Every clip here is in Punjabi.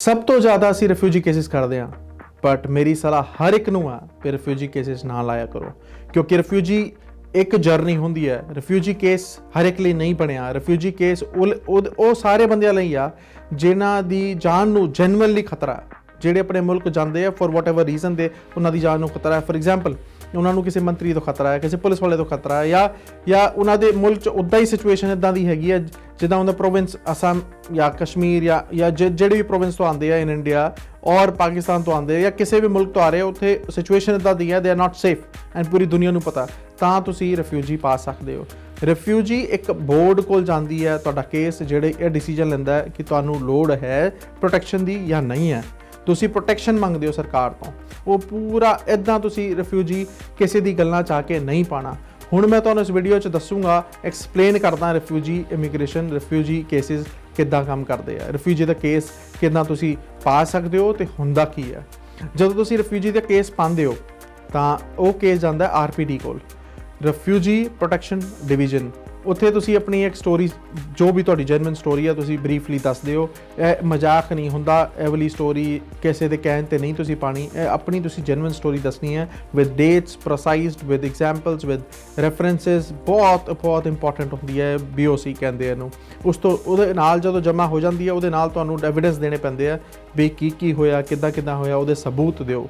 ਸਭ ਤੋਂ ਜ਼ਿਆਦਾ ਅਸੀਂ ਰਿਫਿਊਜੀ ਕੇਸਿਸ ਕਰਦੇ ਹਾਂ, ਬਟ ਮੇਰੀ ਸਲਾਹ ਹਰ ਇੱਕ ਨੂੰ ਆ ਕਿ ਰਿਫਿਊਜੀ ਕੇਸਿਸ ਨਾ ਲਾਇਆ ਕਰੋ, ਕਿਉਂਕਿ ਰਿਫਿਊਜੀ ਇੱਕ ਜਰਨੀ ਹੁੰਦੀ ਹੈ। ਰਿਫਿਊਜੀ ਕੇਸ ਹਰ ਇੱਕ ਲਈ ਨਹੀਂ ਬਣਿਆ। ਰਿਫਿਊਜੀ ਕੇਸ ਉਹ ਸਾਰੇ ਬੰਦਿਆਂ ਲਈ ਆ ਜਿਨ੍ਹਾਂ ਦੀ ਜਾਨ ਨੂੰ ਜੈਨੂਇਨਲੀ ਖਤਰਾ, ਜਿਹੜੇ ਆਪਣੇ ਮੁਲਕ ਜਾਂਦੇ ਆ ਫॉर ਵਟ ਐਵਰ ਰੀਜ਼ਨ ਦੇ ਉਹਨਾਂ ਦੀ ਜਾਨ ਨੂੰ ਖਤਰਾ ਹੈ। ਫॉर ਐਗਜ਼ਾਮਪਲ ਉਹਨਾਂ ਨੂੰ ਕਿਸੇ ਮੰਤਰੀ ਤੋਂ ਖਤਰਾ ਹੈ, ਕਿਸੇ ਪੁਲਿਸ ਵਾਲੇ ਤੋਂ ਖਤਰਾ ਹੈ, ਜਾਂ ਉਹਨਾਂ ਦੇ ਮੁਲਕ 'ਚ ਉੱਦਾਂ ਹੀ ਸਿਚੁਏਸ਼ਨ ਇੱਦਾਂ ਦੀ ਹੈਗੀ ਹੈ ਜਿੱਦਾਂ ਉਹਦਾ ਪ੍ਰੋਵਿੰਸ ਅਸਾਮ ਜਾਂ ਕਸ਼ਮੀਰ ਜਾਂ ਜਿਹੜੇ ਵੀ ਪ੍ਰੋਵਿੰਸ ਤੋਂ ਆਉਂਦੇ ਆ ਇਨ ਇੰਡੀਆ ਔਰ ਪਾਕਿਸਤਾਨ ਤੋਂ ਆਉਂਦੇ ਜਾਂ ਕਿਸੇ ਵੀ ਮੁਲਕ ਤੋਂ ਆ ਰਹੇ, ਉੱਥੇ ਸਿਚੁਏਸ਼ਨ ਇੱਦਾਂ ਦੀ ਹੈ, they are not safe and ਪੂਰੀ ਦੁਨੀਆ ਨੂੰ ਪਤਾ, ਤਾਂ ਤੁਸੀਂ ਰਿਫਿਊਜੀ ਪਾ ਸਕਦੇ ਹੋ। ਰਿਫਿਊਜੀ ਇੱਕ ਬੋਰਡ ਕੋਲ ਜਾਂਦੀ ਹੈ, ਤੁਹਾਡਾ ਕੇਸ ਜਿਹੜੇ ਇਹ ਡਿਸੀਜਨ ਲੈਂਦਾ ਹੈ ਕਿ ਤੁਹਾਨੂੰ ਲੋੜ ਹੈ ਪ੍ਰੋਟੈਕਸ਼ਨ ਦੀ ਜਾਂ ਨਹੀਂ ਹੈ। ਤੁਸੀਂ ਪ੍ਰੋਟੈਕਸ਼ਨ ਮੰਗਦੇ ਹੋ ਸਰਕਾਰ ਤੋਂ, ਉਹ ਪੂਰਾ ਇੱਦਾਂ ਤੁਸੀਂ ਰਿਫਿਊਜੀ ਕਿਸੇ ਦੀ ਗੱਲਾਂ 'ਚ ਆ ਕੇ ਨਹੀਂ ਪਾਉਣਾ। ਹੁਣ ਮੈਂ ਤੁਹਾਨੂੰ ਇਸ ਵੀਡੀਓ 'ਚ ਦੱਸੂਗਾ, ਐਕਸਪਲੇਨ ਕਰਦਾ ਰਿਫਿਊਜੀ ਇਮੀਗ੍ਰੇਸ਼ਨ, ਰਿਫਿਊਜੀ ਕੇਸਿਸ ਕਿੱਦਾਂ ਕੰਮ ਕਰਦੇ ਆ, ਰਿਫਿਊਜੀ ਦਾ ਕੇਸ ਕਿੱਦਾਂ ਤੁਸੀਂ ਪਾ ਸਕਦੇ ਹੋ ਤੇ ਹੁੰਦਾ ਕੀ ਹੈ। ਜਦੋਂ ਤੁਸੀਂ ਰਿਫਿਊਜੀ ਦਾ ਕੇਸ ਪਾਉਂਦੇ ਹੋ ਤਾਂ ਉਹ ਕੇਸ ਜਾਂਦਾ RPD ਕੋਲ, ਰਿਫਿਊਜੀ ਪ੍ਰੋਟੈਕਸ਼ਨ ਡਿਵੀਜ਼ਨ। ਉੱਥੇ ਤੁਸੀਂ ਆਪਣੀ ਇੱਕ ਸਟੋਰੀ, ਜੋ ਵੀ ਤੁਹਾਡੀ ਜੈਨੂਇਨ ਸਟੋਰੀ ਹੈ, ਤੁਸੀਂ ਬਰੀਫਲੀ ਦੱਸ ਦਿਓ। ਇਹ ਮਜ਼ਾਕ ਨਹੀਂ ਹੁੰਦਾ, ਇਹ ਵਾਲੀ ਸਟੋਰੀ ਕਿਸੇ ਦੇ ਕਹਿਣ 'ਤੇ ਨਹੀਂ ਤੁਸੀਂ ਪਾਣੀ, ਇਹ ਆਪਣੀ ਤੁਸੀਂ ਜੈਨੂਇਨ ਸਟੋਰੀ ਦੱਸਣੀ ਹੈ with dates precised, with examples, with references. ਬਹੁਤ ਇੰਪੋਰਟੈਂਟ ਹੁੰਦੀ ਹੈ, BOC ਕਹਿੰਦੇ ਇਹਨੂੰ। ਉਸ ਤੋਂ ਉਹਦੇ ਨਾਲ ਜਦੋਂ ਜਮ੍ਹਾਂ ਹੋ ਜਾਂਦੀ ਹੈ, ਉਹਦੇ ਨਾਲ ਤੁਹਾਨੂੰ ਐਵੀਡੈਂਸ ਦੇਣੇ ਪੈਂਦੇ ਆ ਵੀ ਕੀ ਹੋਇਆ, ਕਿੱਦਾਂ ਹੋਇਆ, ਉਹਦੇ ਸਬੂਤ ਦਿਓ।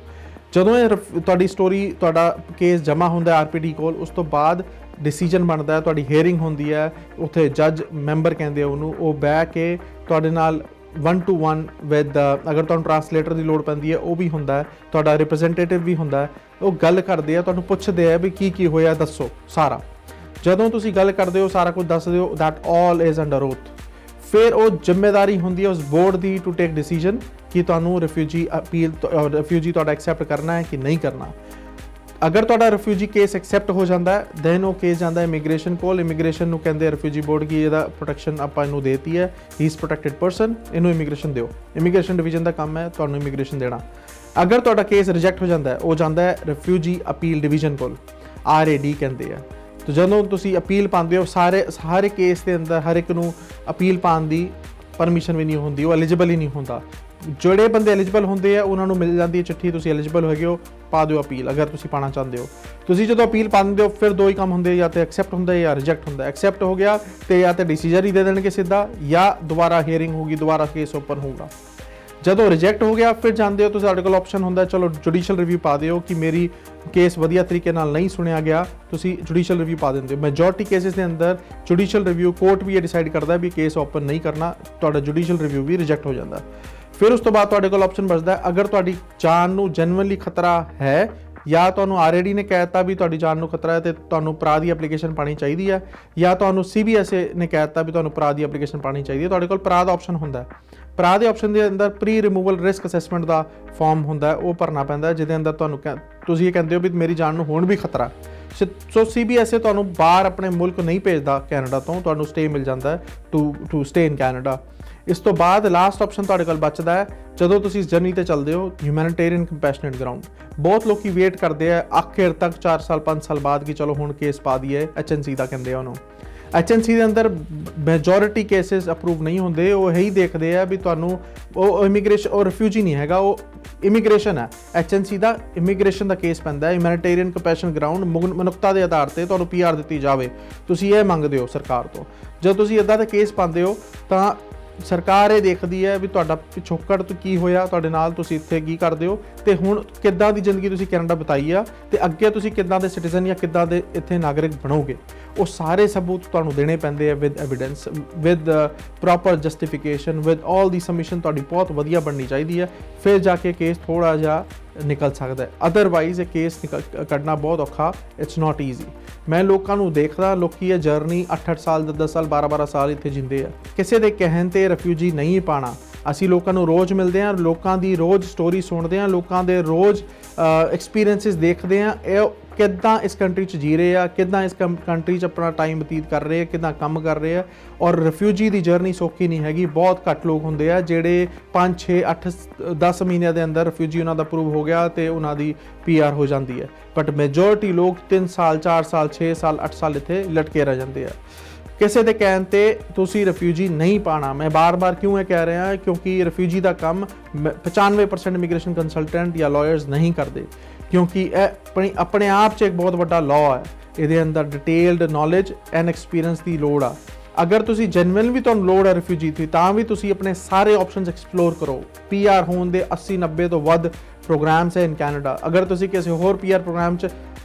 ਜਦੋਂ ਇਹ ਤੁਹਾਡੀ ਸਟੋਰੀ, ਤੁਹਾਡਾ ਕੇਸ ਜਮ੍ਹਾਂ ਹੁੰਦਾ RPD ਕੋਲ, ਉਸ ਤੋਂ ਬਾਅਦ ਡਿਸੀਜਨ ਬਣਦਾ ਹੈ, ਤੁਹਾਡੀ ਹੀਅਰਿੰਗ ਹੁੰਦੀ ਹੈ। ਉੱਥੇ ਜੱਜ ਮੈਂਬਰ ਕਹਿੰਦੇ ਆ ਉਹਨੂੰ, ਉਹ ਬਹਿ ਕੇ ਤੁਹਾਡੇ ਨਾਲ 1 to 1 ਵਿਦ, ਅਗਰ ਤੁਹਾਨੂੰ ਟਰਾਂਸਲੇਟਰ ਦੀ ਲੋੜ ਪੈਂਦੀ ਹੈ ਉਹ ਵੀ ਹੁੰਦਾ ਹੈ, ਤੁਹਾਡਾ ਰਿਪਰੈਜ਼ੈਂਟੇਟਿਵ ਵੀ ਹੁੰਦਾ ਹੈ। ਉਹ ਗੱਲ ਕਰਦੇ ਆ, ਤੁਹਾਨੂੰ ਪੁੱਛਦੇ ਆ ਵੀ ਕੀ ਹੋਇਆ, ਦੱਸੋ ਸਾਰਾ। ਜਦੋਂ ਤੁਸੀਂ ਗੱਲ ਕਰਦੇ ਹੋ, ਸਾਰਾ ਕੁਝ ਦੱਸ ਦਿਓ, ਦੈਟ ਆਲ ਇਜ਼ ਅੰਡਰ ਓਥ। ਫਿਰ ਉਹ ਜ਼ਿੰਮੇਵਾਰੀ ਹੁੰਦੀ ਹੈ ਉਸ board the to take decision ਕਿ ਤੁਹਾਨੂੰ ਰਿਫਿਊਜੀ ਅਪੀਲ, ਰਿਫਿਊਜੀ ਤੁਹਾਡਾ ਐਕਸੈਪਟ ਕਰਨਾ ਹੈ ਕਿ ਨਹੀਂ ਕਰਨਾ। ਅਗਰ ਤੁਹਾਡਾ ਰਿਫਿਊਜੀ ਕੇਸ ਐਕਸੈਪਟ ਹੋ ਜਾਂਦਾ ਹੈ, ਦੈਨ ਉਹ ਕੇਸ ਜਾਂਦਾ ਇਮੀਗ੍ਰੇਸ਼ਨ ਕੋਲ। ਇਮੀਗ੍ਰੇਸ਼ਨ ਨੂੰ ਕਹਿੰਦੇ ਰਿਫਿਊਜੀ ਬੋਰਡ ਕਿ ਇਹਦਾ ਪ੍ਰੋਟੈਕਸ਼ਨ ਆਪਾਂ ਇਹਨੂੰ ਦੇਤੀ ਹੈ, ਹੀ ਇਜ਼ ਪ੍ਰੋਟੈਕਟਿਡ ਪਰਸਨ, ਇਹਨੂੰ ਇਮੀਗ੍ਰੇਸ਼ਨ ਦਿਓ। ਇਮੀਗ੍ਰੇਸ਼ਨ ਡਿਵੀਜ਼ਨ ਦਾ ਕੰਮ ਹੈ ਤੁਹਾਨੂੰ ਇਮੀਗ੍ਰੇਸ਼ਨ ਦੇਣਾ। ਅਗਰ ਤੁਹਾਡਾ ਕੇਸ ਰਿਜੈਕਟ ਹੋ ਜਾਂਦਾ ਹੈ, ਉਹ ਜਾਂਦਾ ਹੈ ਰਿਫਿਊਜੀ ਅਪੀਲ ਡਿਵੀਜ਼ਨ ਕੋਲ, RAD ਕਹਿੰਦੇ ਆ। ਤੇ ਜਦੋਂ ਤੁਸੀਂ ਅਪੀਲ ਪਾਉਂਦੇ ਹੋ, ਸਾਰੇ ਕੇਸ ਦੇ ਅੰਦਰ ਹਰ ਇੱਕ ਨੂੰ ਅਪੀਲ ਪਾਉਣ ਦੀ ਪਰਮਿਸ਼ਨ ਵੀ ਨਹੀਂ ਹੁੰਦੀ, ਉਹ ਐਲੀਜੀਬਲ ਹੀ ਨਹੀਂ ਹੁੰਦਾ। ਜਿਹੜੇ ਬੰਦੇ ਐਲੀਜੀਬਲ ਹੁੰਦੇ ਆ ਉਹਨਾਂ ਨੂੰ ਮਿਲ ਜਾਂਦੀ ਹੈ ਚਿੱਠੀ, ਤੁਸੀਂ ਐਲੀਜੀਬਲ ਹੈਗੇ ਹੋ, ਪਾ ਦਿਓ ਅਪੀਲ ਅਗਰ ਤੁਸੀਂ ਪਾਉਣਾ ਚਾਹੁੰਦੇ ਹੋ। ਤੁਸੀਂ ਜਦੋਂ ਅਪੀਲ ਪਾਉਂਦੇ ਹੋ, ਫਿਰ ਦੋ ਹੀ ਕੰਮ ਹੁੰਦੇ, ਜਾਂ ਤਾਂ ਐਕਸੈਪਟ ਹੁੰਦਾ ਜਾਂ ਰਿਜੈਕਟ ਹੁੰਦਾ। ਐਕਸੈਪਟ ਹੋ ਗਿਆ ਤੇ ਜਾਂ ਤਾਂ ਡਿਸੀਜਨ ਹੀ ਦੇ ਦੇਣਗੇ ਸਿੱਧਾ, ਜਾਂ ਦੁਬਾਰਾ ਹੀਅਰਿੰਗ ਹੋਊਗੀ, ਦੁਬਾਰਾ ਕੇਸ ਓਪਨ ਹੋਊਗਾ। ਜਦੋਂ ਰਿਜੈਕਟ ਹੋ ਗਿਆ, ਫਿਰ ਜਾਂਦੇ ਹੋ, ਤੁਹਾਡੇ ਕੋਲ ਆਪਸ਼ਨ ਹੁੰਦਾ ਚਲੋ ਜੁਡੀਸ਼ੀਅਲ ਰਿਵਿਊ ਪਾ ਦਿਓ ਕਿ ਮੇਰੀ ਕੇਸ ਵਧੀਆ ਤਰੀਕੇ ਨਾਲ ਨਹੀਂ ਸੁਣਿਆ ਗਿਆ, ਤੁਸੀਂ ਜੁਡੀਸ਼ੀਅਲ ਰਿਵਿਊ ਪਾ ਦਿੰਦੇ ਹੋ। ਮੈਜੋਰਟੀ ਕੇਸਿਸ ਦੇ ਅੰਦਰ ਜੁਡੀਸ਼ੀਅਲ ਰਿਵਿਊ, ਕੋਰਟ ਵੀ ਇਹ ਡਿਸਾਈਡ ਕਰਦਾ ਵੀ ਕੇਸ ਓਪਨ ਨਹੀਂ ਕਰਨਾ, ਤੁਹਾਡਾ ਜੁਡੀਸ਼ੀਅਲ ਰਿਵਿਊ ਵੀ ਰਿਜੈਕਟ ਹੋ ਜਾਂਦਾ। ਫਿਰ ਉਸ ਤੋਂ ਬਾਅਦ ਤੁਹਾਡੇ ਕੋਲ ਆਪਸ਼ਨ ਬਚਦਾ ਹੈ, ਅਗਰ ਤੁਹਾਡੀ ਜਾਨ ਨੂੰ ਜੈਨੂਇਨਲੀ ਖਤਰਾ ਹੈ, ਜਾਂ ਤੁਹਾਨੂੰ RAD ਨੇ ਕਹਿ ਦਿੱਤਾ ਵੀ ਤੁਹਾਡੀ ਜਾਨ ਨੂੰ ਖਤਰਾ ਹੈ ਤੇ ਤੁਹਾਨੂੰ ਭਰਾ ਦੀ ਐਪਲੀਕੇਸ਼ਨ ਪਾਣੀ ਚਾਹੀਦੀ ਹੈ, ਜਾਂ ਤੁਹਾਨੂੰ CBSA ਨੇ ਕਹਿ ਦਿੱਤਾ ਵੀ ਤੁਹਾਨੂੰ ਭਰਾ ਦੀ ਐਪਲੀਕੇਸ਼ਨ ਪਾਣੀ ਚਾਹੀਦੀ ਹੈ, ਤੁਹਾਡੇ ਕੋਲ ਭਰਾ ਦਾ ਆਪਸ਼ਨ ਹੁੰਦਾ ਹੈ। ਭਰਾ ਦੇ ਆਪਸ਼ਨ ਦੇ ਅੰਦਰ ਪ੍ਰੀ ਰਿਮੂਵਲ ਰਿਸਕ ਅਸੈਸਮੈਂਟ ਦਾ ਫਾਰਮ ਹੁੰਦਾ, ਉਹ ਭਰਨਾ ਪੈਂਦਾ, ਜਿਹਦੇ ਅੰਦਰ ਤੁਸੀਂ ਇਹ ਕਹਿੰਦੇ ਹੋ ਵੀ ਮੇਰੀ ਜਾਨ ਨੂੰ ਹੁਣ ਵੀ ਖਤਰਾ। ਸੋ CBSA ਤੁਹਾਨੂੰ ਬਾਹਰ ਆਪਣੇ ਮੁਲਕ ਨਹੀਂ ਭੇਜਦਾ ਕੈਨੇਡਾ ਤੋਂ, ਤੁਹਾਨੂੰ ਸਟੇ ਮਿਲ ਜਾਂਦਾ ਹੈ ਟੂ ਸਟੇ ਇਨ ਕੈਨੇਡਾ। ਇਸ ਤੋਂ ਬਾਅਦ ਲਾਸਟ ਆਪਸ਼ਨ ਤੁਹਾਡੇ ਕੋਲ ਬਚਦਾ ਹੈ, ਜਦੋਂ ਤੁਸੀਂ ਇਸ ਜਰਨੀ ਤੇ ਚੱਲਦੇ ਹੋ, ਹਿਊਮੈਨਿਟੇਰੀਅਨ ਕੰਪੈਸ਼ਨੇਟ ਗਰਾਊਂਡ। ਬਹੁਤ ਲੋਕੀ ਵੇਟ ਕਰਦੇ ਆ ਆਖਿਰ ਤੱਕ 4 ਸਾਲ 5 ਸਾਲ ਬਾਅਦ ਕਿ ਚਲੋ ਹੁਣ ਕੇਸ ਪਾ ਦਈਏ, HNC ਦਾ ਕਹਿੰਦੇ ਆ ਉਹਨੂੰ। HNC ਦੇ ਅੰਦਰ ਮੈਜੋਰਿਟੀ ਕੇਸਿਸ ਅਪਰੂਵ ਨਹੀਂ ਹੁੰਦੇ, ਉਹ ਇਹੀ ਦੇਖਦੇ ਆ ਵੀ ਤੁਹਾਨੂੰ ਉਹ ਇਮੀਗ੍ਰੇਸ਼ਨ, ਉਹ ਰਿਫਿਊਜੀ ਨਹੀਂ ਹੈਗਾ, ਉਹ ਇਮੀਗ੍ਰੇਸ਼ਨ ਹੈ। HNC ਦਾ ਇਮੀਗ੍ਰੇਸ਼ਨ ਦਾ ਕੇਸ ਪੈਂਦਾ, ਹਿਊਮੈਨਿਟੇਰੀਅਨ ਕੰਪੈਸ਼ਨ ਗਰਾਊਂਡ, ਮਨੁੱਖਤਾ ਦੇ ਆਧਾਰ ਤੇ ਤੁਹਾਨੂੰ PR ਦਿੱਤੀ ਜਾਵੇ, ਤੁਸੀਂ ਇਹ ਮੰਗਦੇ ਹੋ ਸਰਕਾਰ ਤੋਂ। ਜਦੋਂ ਤੁਸੀਂ ਇੱਦਾਂ ਦਾ ਕੇਸ ਪਾਉਂਦੇ ਹੋ ਤਾਂ ਸਰਕਾਰ ਇਹ ਦੇਖਦੀ ਹੈ ਵੀ ਤੁਹਾਡਾ ਪਿਛੋਕੜ ਤੋਂ ਕੀ ਹੋਇਆ ਤੁਹਾਡੇ ਨਾਲ, ਤੁਸੀਂ ਇੱਥੇ ਕੀ ਕਰਦੇ ਹੋ ਤੇ ਹੁਣ ਕਿੱਦਾਂ ਦੀ ਜ਼ਿੰਦਗੀ ਤੁਸੀਂ ਕੈਨੇਡਾ ਬਿਤਾਈ ਆ, ਤੇ ਅੱਗੇ ਤੁਸੀਂ ਕਿੱਦਾਂ ਦੇ ਸਿਟੀਜ਼ਨ ਜਾਂ ਕਿੱਦਾਂ ਦੇ ਇੱਥੇ ਨਾਗਰਿਕ ਬਣੋਗੇ। ਉਹ ਸਾਰੇ ਸਬੂਤ ਤੁਹਾਨੂੰ ਦੇਣੇ ਪੈਂਦੇ ਆ with evidence, with proper justification, with all the submission ਤੁਹਾਡੀ ਬਹੁਤ ਵਧੀਆ ਬਣਨੀ ਚਾਹੀਦੀ ਹੈ, ਫਿਰ ਜਾ ਕੇ ਕੇਸ ਥੋੜ੍ਹਾ ਜਿਹਾ ਨਿਕਲ ਸਕਦਾ ਹੈ। ਅਦਰਵਾਈਜ਼ ਇਹ ਕੇਸ ਕੱਢਣਾ ਬਹੁਤ ਔਖਾ, ਇਟਸ ਨਾਟ ਈਜ਼ੀ। ਮੈਂ ਲੋਕਾਂ ਨੂੰ ਦੇਖਦਾ, ਲੋਕੀ ਇਹ ਜਰਨੀ 8-8 ਸਾਲ 10-10 ਸਾਲ 12-12 ਸਾਲ ਇੱਥੇ ਜਿੰਦੇ ਆ। ਕਿਸੇ ਦੇ ਕਹਿਣ 'ਤੇ ਰਿਫਿਊਜੀ ਨਹੀਂ ਪਾਣਾ। ਅਸੀਂ ਲੋਕਾਂ ਨੂੰ ਰੋਜ਼ ਮਿਲਦੇ ਹਾਂ, ਲੋਕਾਂ ਦੀ ਰੋਜ਼ ਸਟੋਰੀ ਸੁਣਦੇ ਹਾਂ, ਲੋਕਾਂ ਦੇ ਰੋਜ਼ ਐਕਸਪੀਰੀਐਂਸਿਸ ਦੇਖਦੇ ਹਾਂ, ਇਹ ਕਿੱਦਾਂ ਇਸ ਕੰਟਰੀ 'ਚ ਜੀ ਰਹੇ ਆ, ਕਿੱਦਾਂ ਇਸ ਕੰਟਰੀ 'ਚ ਆਪਣਾ ਟਾਈਮ ਬਤੀਤ ਕਰ ਰਹੇ ਆ, ਕਿੱਦਾਂ ਕੰਮ ਕਰ ਰਹੇ ਆ। ਔਰ ਰਿਫਿਊਜੀ ਦੀ ਜਰਨੀ ਸੌਖੀ ਨਹੀਂ ਹੈਗੀ। ਬਹੁਤ ਘੱਟ ਲੋਕ ਹੁੰਦੇ ਆ ਜਿਹੜੇ 5 6 8 10 ਮਹੀਨਿਆਂ ਦੇ ਅੰਦਰ ਰਿਫਿਊਜੀ ਉਹਨਾਂ ਦਾ ਅਪਰੂਵ ਹੋ ਗਿਆ ਤੇ ਉਹਨਾਂ ਦੀ PR ਹੋ ਜਾਂਦੀ ਹੈ। ਬਟ ਮੈਜੋਰਿਟੀ ਲੋਕ 3 ਸਾਲ 4 ਸਾਲ 6 ਸਾਲ 8 ਸਾਲ ਇੱਥੇ ਲਟਕੇ ਰਹਿ ਜਾਂਦੇ ਆ। ਕਿਸੇ ਦੇ ਕਹਿਣ ਤੇ ਤੁਸੀਂ ਰਿਫਿਊਜੀ ਨਹੀਂ ਪਾਣਾ। ਮੈਂ ਬਾਰ-ਬਾਰ ਕਿਉਂ ਇਹ ਕਹਿ ਰਿਹਾ ਕਿਉਂਕਿ ਰਿਫਿਊਜੀ ਦਾ ਕੰਮ 95% ਇਮੀਗ੍ਰੇਸ਼ਨ ਕੰਸਲਟੈਂਟ ਜਾਂ ਲਾਇਰਸ ਨਹੀਂ ਕਰਦੇ, ਕਿਉਂਕਿ ਇਹ ਆਪਣੇ ਆਪ 'ਚ ਇੱਕ ਬਹੁਤ ਵੱਡਾ ਲਾਅ ਹੈ। ਇਹਦੇ ਅੰਦਰ ਡਿਟੇਲਡ ਨੌਲੇਜ ਐਂਡ ਐਕਸਪੀਰੀਅੰਸ ਦੀ ਲੋੜ ਆ। ਅਗਰ ਤੁਸੀਂ ਜੈਨੂਇਨ ਵੀ ਤੁਹਾਨੂੰ ਲੋੜ ਹੈ ਰਿਫਿਊਜੀ ਦੀ, ਤਾਂ ਵੀ ਤੁਸੀਂ ਆਪਣੇ ਸਾਰੇ ਆਪਸ਼ਨਸ ਐਕਸਪਲੋਰ ਕਰੋ। PR ਹੋਣ ਦੇ 80-90 ਤੋਂ ਵੱਧ ਪ੍ਰੋਗਰਾਮਸ ਹੈ ਇਨ ਕੈਨੇਡਾ। ਅਗਰ ਤੁਸੀਂ ਕਿਸੇ ਹੋਰ PR ਪ੍ਰੋਗਰਾਮ 'ਚ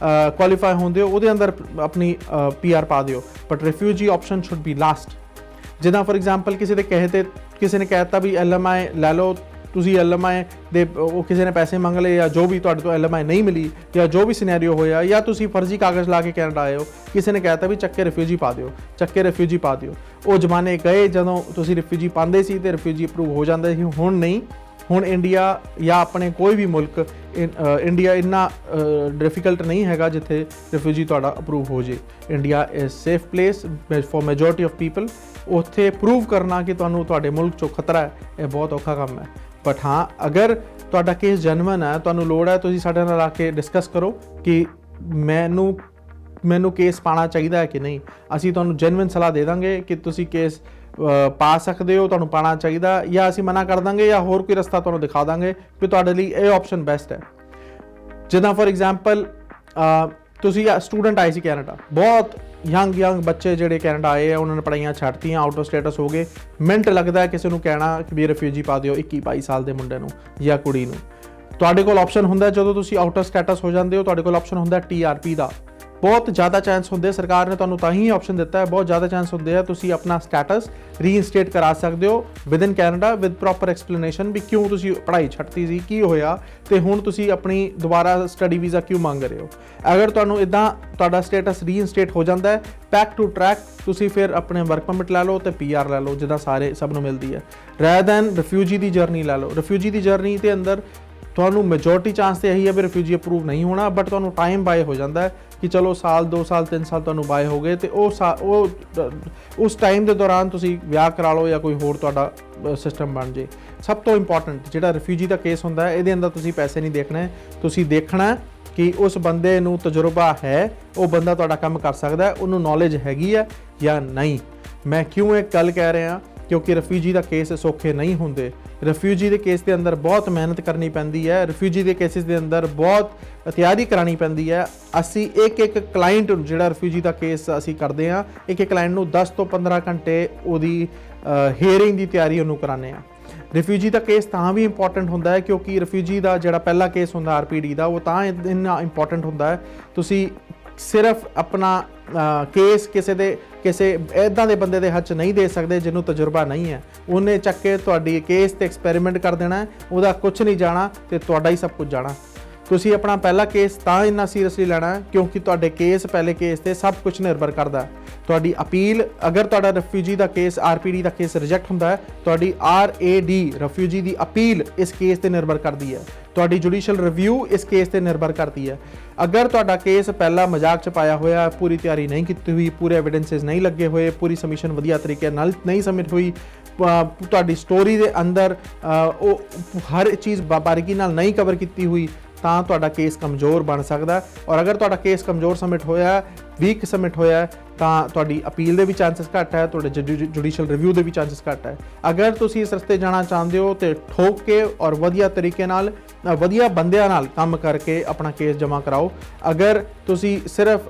ਕੁਆਲੀਫਾਈ ਹੁੰਦੇ ਹੋ, ਉਹਦੇ ਅੰਦਰ ਆਪਣੀ PR ਪਾ ਦਿਓ, but refugee option should be last. ਜਿੱਦਾਂ ਫॉर ਐਗਜ਼ਾਮਪਲ ਕਿਸੇ ਦੇ ਕਹੇ ਤੇ ਕਿਸੇ ਨੇ ਕਹਿ ਦਿੱਤਾ ਵੀ LMI ਲੈ ਲਓ, ਤੁਸੀਂ LMI ਦੇ ਉਹ ਕਿਸੇ ਨੇ ਪੈਸੇ ਮੰਗ ਲਏ ਜਾਂ ਜੋ ਵੀ ਤੁਹਾਡੇ ਤੋਂ LMI ਨਹੀਂ ਮਿਲੀ ਜਾਂ ਜੋ ਵੀ ਸਿਨੈਰੀਓ ਹੋਇਆ, ਜਾਂ ਤੁਸੀਂ ਫਰਜ਼ੀ ਕਾਗਜ਼ ਲਾ ਕੇ ਕੈਨੇਡਾ ਆਏ ਹੋ, ਕਿਸੇ ਨੇ ਕਹਿਤਾ ਵੀ ਚੱਕੇ ਰਿਫਿਊਜੀ ਪਾ ਦਿਓ, ਚੱਕੇ ਰਿਫਿਊਜੀ ਪਾ ਦਿਓ। ਉਹ ਜ਼ਮਾਨੇ ਗਏ ਜਦੋਂ ਤੁਸੀਂ ਰਿਫਿਊਜੀ ਪਾਉਂਦੇ ਸੀ ਤੇ ਰਿਫਿਊਜੀ ਅਪਰੂਵ ਹੋ ਜਾਂਦੇ ਸੀ। ਹੁਣ ਨਹੀਂ, ਹੁਣ ਇੰਡੀਆ ਜਾਂ ਆਪਣੇ ਕੋਈ ਵੀ ਮੁਲਕ, ਇੰਡੀਆ ਇੰਨਾ ਡਿਫਿਕਲਟ ਨਹੀਂ ਹੈਗਾ ਜਿੱਥੇ ਰਿਫਿਊਜੀ ਤੁਹਾਡਾ ਅਪਰੂਵ ਹੋ ਜੇ। India is safe place for majority of people. ਉੱਥੇ ਪ੍ਰੂਵ ਕਰਨਾ ਕਿ ਤੁਹਾਨੂੰ ਤੁਹਾਡੇ ਮੁਲਕ 'ਚੋਂ ਖਤਰਾ ਹੈ, ਇਹ ਬਹੁਤ ਔਖਾ ਕੰਮ ਹੈ। ਬਟ ਹਾਂ, ਅਗਰ ਤੁਹਾਡਾ ਕੇਸ ਜੈਨੂਇਨ ਹੈ, ਤੁਹਾਨੂੰ ਲੋੜ ਹੈ, ਤੁਸੀਂ ਸਾਡੇ ਨਾਲ ਆ ਕੇ ਡਿਸਕਸ ਕਰੋ ਕਿ ਮੈਨੂੰ ਕੇਸ ਪਾਉਣਾ ਚਾਹੀਦਾ ਹੈ ਕਿ ਨਹੀਂ। ਅਸੀਂ ਤੁਹਾਨੂੰ ਜੈਨੂਇਨ ਸਲਾਹ ਦੇ ਦਾਂਗੇ ਕਿ ਤੁਸੀਂ ਕੇਸ ਪਾ ਸਕਦੇ ਹੋ, ਤੁਹਾਨੂੰ ਪਾਉਣਾ ਚਾਹੀਦਾ, ਜਾਂ ਅਸੀਂ ਮਨਾ ਕਰ ਦਾਂਗੇ ਜਾਂ ਹੋਰ ਕੋਈ ਰਸਤਾ ਤੁਹਾਨੂੰ ਦਿਖਾ ਦਾਂਗੇ ਕਿ ਤੁਹਾਡੇ ਲਈ ਇਹ ਆਪਸ਼ਨ ਬੈਸਟ ਹੈ। ਜਿੱਦਾਂ ਫॉर ਐਗਜ਼ਾਮਪਲ ਤੁਸੀਂ ਸਟੂਡੈਂਟ ਆਏ ਸੀ ਕੈਨੇਡਾ, ਬਹੁਤ ਯੰਗ ਬੱਚੇ ਜਿਹੜੇ ਕੈਨੇਡਾ ਆਏ ਆ, ਉਹਨਾਂ ਨੇ ਪੜ੍ਹਾਈਆਂ ਛੱਡਤੀਆਂ, ਆਊਟ ਆਫ ਸਟੇਟਸ ਹੋ ਗਏ। ਮਿੰਟ ਲੱਗਦਾ ਕਿਸੇ ਨੂੰ ਕਹਿਣਾ ਕਿ ਵੀ ਰਿਫਿਊਜੀ ਪਾ ਦਿਓ 21-22 ਸਾਲ ਦੇ ਮੁੰਡੇ ਨੂੰ ਜਾਂ ਕੁੜੀ ਨੂੰ। ਤੁਹਾਡੇ ਕੋਲ ਆਪਸ਼ਨ ਹੁੰਦਾ ਜਦੋਂ ਤੁਸੀਂ ਆਊਟ ਆਫ ਸਟੇਟਸ ਹੋ ਜਾਂਦੇ ਹੋ, ਤੁਹਾਡੇ ਕੋਲ ਆਪਸ਼ਨ ਹੁੰਦਾ TRP ਦਾ। ਬਹੁਤ ਜ਼ਿਆਦਾ ਚਾਂਸ ਹੁੰਦੇ, ਸਰਕਾਰ ਨੇ ਤੁਹਾਨੂੰ ਤਾਂ ਹੀ ਆਪਸ਼ਨ ਦਿੱਤਾ ਹੈ, ਬਹੁਤ ਜ਼ਿਆਦਾ ਚਾਂਸ ਹੁੰਦੇ ਆ ਤੁਸੀਂ ਆਪਣਾ ਸਟੇਟਸ ਰੀਇਨਸਟੇਟ ਕਰਾ ਸਕਦੇ ਹੋ within Canada with proper explanation ਵੀ ਕਿਉਂ ਤੁਸੀਂ ਪੜ੍ਹਾਈ ਛੱਡਤੀ ਸੀ, ਕੀ ਹੋਇਆ, ਤੇ ਹੁਣ ਤੁਸੀਂ ਆਪਣੀ ਦੁਬਾਰਾ ਸਟੱਡੀ ਵੀਜ਼ਾ ਕਿਉਂ ਮੰਗ ਰਹੇ ਹੋ। ਅਗਰ ਤੁਹਾਨੂੰ ਇਦਾਂ ਤੁਹਾਡਾ ਸਟੇਟਸ ਰੀਇਨਸਟੇਟ ਹੋ ਜਾਂਦਾ ਹੈ, ਬੈਕ ਟੂ ਟਰੈਕ, ਤੁਸੀਂ ਫਿਰ ਆਪਣੇ ਵਰਕ ਪਰਮਿਟ ਲੈ ਲਓ ਤੇ PR ਲੈ ਲਓ, ਜਿੱਦਾਂ ਸਭ ਨੂੰ ਮਿਲਦੀ ਹੈ, ਰੈਦਰ ਦੈਨ ਰਿਫਿਊਜੀ ਦੀ ਜਰਨੀ ਲੈ ਲਓ। ਰਿਫਿਊਜੀ ਦੀ ਜਰਨੀ ਦੇ ਅੰਦਰ ਤੁਹਾਨੂੰ ਮੈਜੋਰਟੀ ਚਾਂਸ ਤੇ ਇਹੀ ਹੈ ਵੀ ਰਿਫਿਊਜੀ ਅਪਰੂਵ ਨਹੀਂ ਹੋਣਾ, ਬਟ ਤੁਹਾਨੂੰ ਟਾਈਮ ਬਾਏ ਹੋ ਜਾਂਦਾ ਹੈ ਕਿ ਚਲੋ ਸਾਲ 2 ਸਾਲ 3 ਸਾਲ ਤੁਹਾਨੂੰ ਬਾਏ ਹੋ ਗਏ, ਤੇ ਉਸ ਟਾਈਮ ਦੇ ਦੌਰਾਨ ਤੁਸੀਂ ਵਿਆਹ ਕਰਾ ਲਓ ਜਾਂ ਕੋਈ ਹੋਰ ਤੁਹਾਡਾ ਸਿਸਟਮ ਬਣ ਜੇ। ਸਭ ਤੋਂ ਇੰਪੋਰਟੈਂਟ ਜਿਹੜਾ ਰਿਫਿਊਜੀ ਦਾ ਕੇਸ ਹੁੰਦਾ ਹੈ, ਇਹਦੇ ਅੰਦਰ ਤੁਸੀਂ ਪੈਸੇ ਨਹੀਂ ਦੇਖਣੇ, ਤੁਸੀਂ ਦੇਖਣਾ ਕਿ ਉਸ ਬੰਦੇ ਨੂੰ ਤਜਰਬਾ ਹੈ, ਉਹ ਬੰਦਾ ਤੁਹਾਡਾ ਕੰਮ ਕਰ ਸਕਦਾ ਹੈ, ਉਹਨੂੰ ਨੌਲੇਜ ਹੈਗੀ ਹੈ ਜਾਂ ਨਹੀਂ। ਮੈਂ ਕਿਉਂ ਇਹ ਗੱਲ ਕਹਿ ਰਿਹਾ ਕਿਉਂਕਿ ਰਿਫਿਊਜੀ ਦਾ ਕੇਸ ਸੌਖੇ ਨਹੀਂ ਹੁੰਦੇ। ਰਿਫਿਊਜੀ ਦੇ ਕੇਸ ਦੇ ਅੰਦਰ ਬਹੁਤ ਮਿਹਨਤ ਕਰਨੀ ਪੈਂਦੀ ਹੈ। ਰਿਫਿਊਜੀ ਦੇ ਕੇਸਿਸ ਦੇ ਅੰਦਰ ਬਹੁਤ ਤਿਆਰੀ ਕਰਾਉਣੀ ਪੈਂਦੀ ਹੈ। ਅਸੀਂ ਇੱਕ ਕਲਾਇੰਟ ਜਿਹੜਾ ਰਿਫਿਊਜੀ ਦਾ ਕੇਸ ਅਸੀਂ ਕਰਦੇ ਹਾਂ, ਇੱਕ ਕਲਾਇੰਟ ਨੂੰ 10 ਤੋਂ 15 ਘੰਟੇ ਉਹਦੀ ਹੀਅਰਿੰਗ ਦੀ ਤਿਆਰੀ ਉਹਨੂੰ ਕਰਾਉਂਦੇ ਹਾਂ। ਰਿਫਿਊਜੀ ਦਾ ਕੇਸ ਤਾਂ ਵੀ ਇੰਪੋਰਟੈਂਟ ਹੁੰਦਾ ਹੈ ਕਿਉਂਕਿ ਰਿਫਿਊਜੀ ਦਾ ਜਿਹੜਾ ਪਹਿਲਾ ਕੇਸ ਹੁੰਦਾ RPD ਦਾ, ਉਹ ਤਾਂ ਇੰਨਾ ਇੰਪੋਰਟੈਂਟ ਹੁੰਦਾ ਹੈ। ਤੁਸੀਂ ਸਿਰਫ ਆਪਣਾ ਕੇਸ ਕਿਸੇ ਇੱਦਾਂ ਦੇ ਬੰਦੇ ਦੇ ਹੱਥ 'ਚ ਨਹੀਂ ਦੇ ਸਕਦੇ ਜਿਹਨੂੰ ਤਜਰਬਾ ਨਹੀਂ ਹੈ। ਉਹਨੇ ਚੱਕ ਕੇ ਤੁਹਾਡੀ ਕੇਸ ਤੇ ਐਕਸਪੈਰੀਮੈਂਟ ਕਰ ਦੇਣਾ, ਉਹਦਾ ਕੁਝ ਨਹੀਂ ਜਾਣਾ ਤੇ ਤੁਹਾਡਾ ਹੀ ਸਭ ਕੁਝ ਜਾਣਾ। ਤੁਸੀਂ ਆਪਣਾ ਪਹਿਲਾ ਕੇਸ ਤਾਂ ਇੰਨਾ ਸੀਰੀਅਸਲੀ ਲੈਣਾ ਕਿਉਂਕਿ ਤੁਹਾਡੇ ਪਹਿਲੇ ਕੇਸ ਤੇ ਸਭ ਕੁਝ ਨਿਰਭਰ ਕਰਦਾ। ਤੁਹਾਡੀ ਅਪੀਲ, ਅਗਰ ਤੁਹਾਡਾ ਰਿਫਿਊਜੀ ਦਾ ਕੇਸ RPD ਦਾ ਕੇਸ ਰਿਜੈਕਟ ਹੁੰਦਾ ਹੈ, ਤੁਹਾਡੀ RAD ਰਿਫਿਊਜੀ ਦੀ ਅਪੀਲ ਇਸ ਕੇਸ ਤੇ ਨਿਰਭਰ ਕਰਦੀ ਹੈ। ਤੁਹਾਡੀ ਜੁਡੀਸ਼ੀਅਲ ਰਿਵਿਊ ਇਸ ਕੇਸ ਤੇ ਨਿਰਭਰ ਕਰਦੀ ਹੈ। ਅਗਰ ਤੁਹਾਡਾ ਕੇਸ ਪਹਿਲਾਂ ਮਜ਼ਾਕ 'ਚ ਪਾਇਆ ਹੋਇਆ, ਪੂਰੀ ਤਿਆਰੀ ਨਹੀਂ ਕੀਤੀ ਹੋਈ, ਪੂਰੇ ਐਵੀਡੈਂਸਸ ਨਹੀਂ ਲੱਗੇ ਹੋਏ, ਪੂਰੀ ਸਬਮਿਸ਼ਨ ਵਧੀਆ ਤਰੀਕੇ ਨਾਲ ਨਹੀਂ ਸਬਮਿਟ ਹੋਈ, ਤੁਹਾਡੀ ਸਟੋਰੀ ਦੇ ਅੰਦਰ ਉਹ ਹਰ ਚੀਜ਼ ਬਾਰੀਕੀ ਨਾਲ ਨਹੀਂ ਕਵਰ ਕੀਤੀ ਹੋਈ, ਤਾਂ ਤੁਹਾਡਾ ਕੇਸ ਕਮਜ਼ੋਰ ਬਣ ਸਕਦਾ। ਔਰ ਅਗਰ ਤੁਹਾਡਾ ਕੇਸ ਕਮਜ਼ੋਰ ਸਬਮਿਟ ਹੋਇਆ, ਵੀਕ ਸਬਮਿਟ ਹੋਇਆ, ਤਾਂ ਤੁਹਾਡੀ ਅਪੀਲ ਦੇ ਵੀ ਚਾਂਸਸ ਘੱਟ ਹੈ, ਤੁਹਾਡੇ ਜੁਡੀਸ਼ੀਅਲ ਰਿਵਿਊ ਦੇ ਵੀ ਚਾਂਸਸ ਘੱਟ ਹੈ। ਅਗਰ ਤੁਸੀਂ ਇਸ ਰਸਤੇ ਜਾਣਾ ਚਾਹੁੰਦੇ ਹੋ ਤੇ ਠੋਕ ਕੇ ਔਰ ਵਧੀਆ ਤਰੀਕੇ ਨਾਲ ਵਧੀਆ ਬੰਦਿਆਂ ਨਾਲ ਕੰਮ ਕਰਕੇ ਆਪਣਾ ਕੇਸ ਜਮ੍ਹਾਂ ਕਰਾਓ। ਅਗਰ ਤੁਸੀਂ ਸਿਰਫ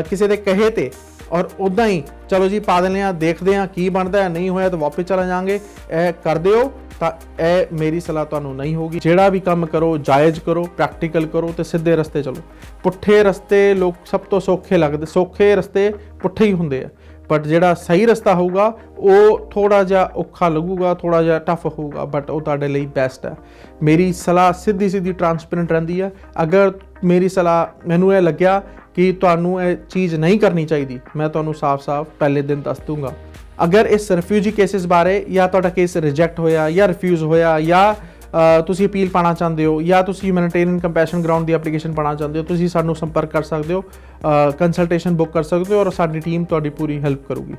ਕਿਸੇ ਦੇ ਕਹੇ ਤੇ ਔਰ ਉੱਦਾਂ ਹੀ ਚਲੋ ਜੀ ਪਾ ਦਿੰਦੇ ਹਾਂ, ਦੇਖਦੇ ਹਾਂ ਕੀ ਬਣਦਾ ਹੈ, ਨਹੀਂ ਹੋਇਆ ਤਾਂ ਵਾਪਸ ਚਲੇ ਜਾਵਾਂਗੇ, ਇਹ ਕਰ ਦਿਓ, ਤਾਂ ਇਹ ਮੇਰੀ ਸਲਾਹ ਤੁਹਾਨੂੰ ਨਹੀਂ ਹੋਗੀ। ਜਿਹੜਾ ਵੀ ਕੰਮ ਕਰੋ ਜਾਇਜ਼ ਕਰੋ, ਪ੍ਰੈਕਟੀਕਲ ਕਰੋ ਤੇ ਸਿੱਧੇ ਰਸਤੇ ਚਲੋ। ਪੁੱਠੇ ਰਸਤੇ ਲੋਕ ਸਭ ਤੋਂ ਸੌਖੇ ਲੱਗਦੇ, ਸੌਖੇ ਰਸਤੇ ਪੁੱਠੇ ਹੀ ਹੁੰਦੇ ਆ, ਬਟ ਜਿਹੜਾ ਸਹੀ ਰਸਤਾ ਹੋਊਗਾ ਉਹ ਥੋੜਾ ਜਿਹਾ ਔਖਾ ਲੱਗੂਗਾ, ਥੋੜਾ ਜਿਹਾ ਟਫ ਹੋਊਗਾ, ਬਟ ਉਹ ਤੁਹਾਡੇ ਲਈ ਬੈਸਟ ਹੈ। ਮੇਰੀ ਸਲਾਹ ਸਿੱਧੀ ਟਰਾਂਸਪੇਰੈਂਟ ਰਹਿੰਦੀ ਹੈ। ਅਗਰ ਮੇਰੀ ਸਲਾਹ ਮੈਨੂੰ ਇਹ ਲੱਗਿਆ ਕਿ ਤੁਹਾਨੂੰ ਇਹ ਚੀਜ਼ ਨਹੀਂ ਕਰਨੀ ਚਾਹੀਦੀ, ਮੈਂ ਤੁਹਾਨੂੰ ਸਾਫ਼ ਪਹਿਲੇ ਦਿਨ ਦੱਸ ਦੂੰਗਾ। ਅਗਰ ਇਸ ਰਿਫਿਊਜੀ ਕੇਸਿਸ ਬਾਰੇ ਜਾਂ ਤੁਹਾਡਾ ਕੇਸ ਰਿਜੈਕਟ ਹੋਇਆ ਜਾਂ ਰਿਫਿਊਜ਼ ਹੋਇਆ ਜਾਂ ਤੁਸੀਂ ਅਪੀਲ ਪਾਉਣਾ ਚਾਹੁੰਦੇ ਹੋ ਜਾਂ ਤੁਸੀਂ ਹਿਊਮੈਨਿਟੇਰੀਅਨ ਕੰਪੈਸ਼ਨ ਗਰਾਊਂਡ ਦੀ ਐਪਲੀਕੇਸ਼ਨ ਪਾਉਣਾ ਚਾਹੁੰਦੇ ਹੋ, ਤੁਸੀਂ ਸਾਨੂੰ ਸੰਪਰਕ ਕਰ ਸਕਦੇ ਹੋ, ਕੰਸਲਟੇਸ਼ਨ ਬੁੱਕ ਕਰ ਸਕਦੇ ਹੋ ਔਰ ਸਾਡੀ ਟੀਮ ਤੁਹਾਡੀ ਪੂਰੀ ਹੈਲਪ ਕਰੂਗੀ।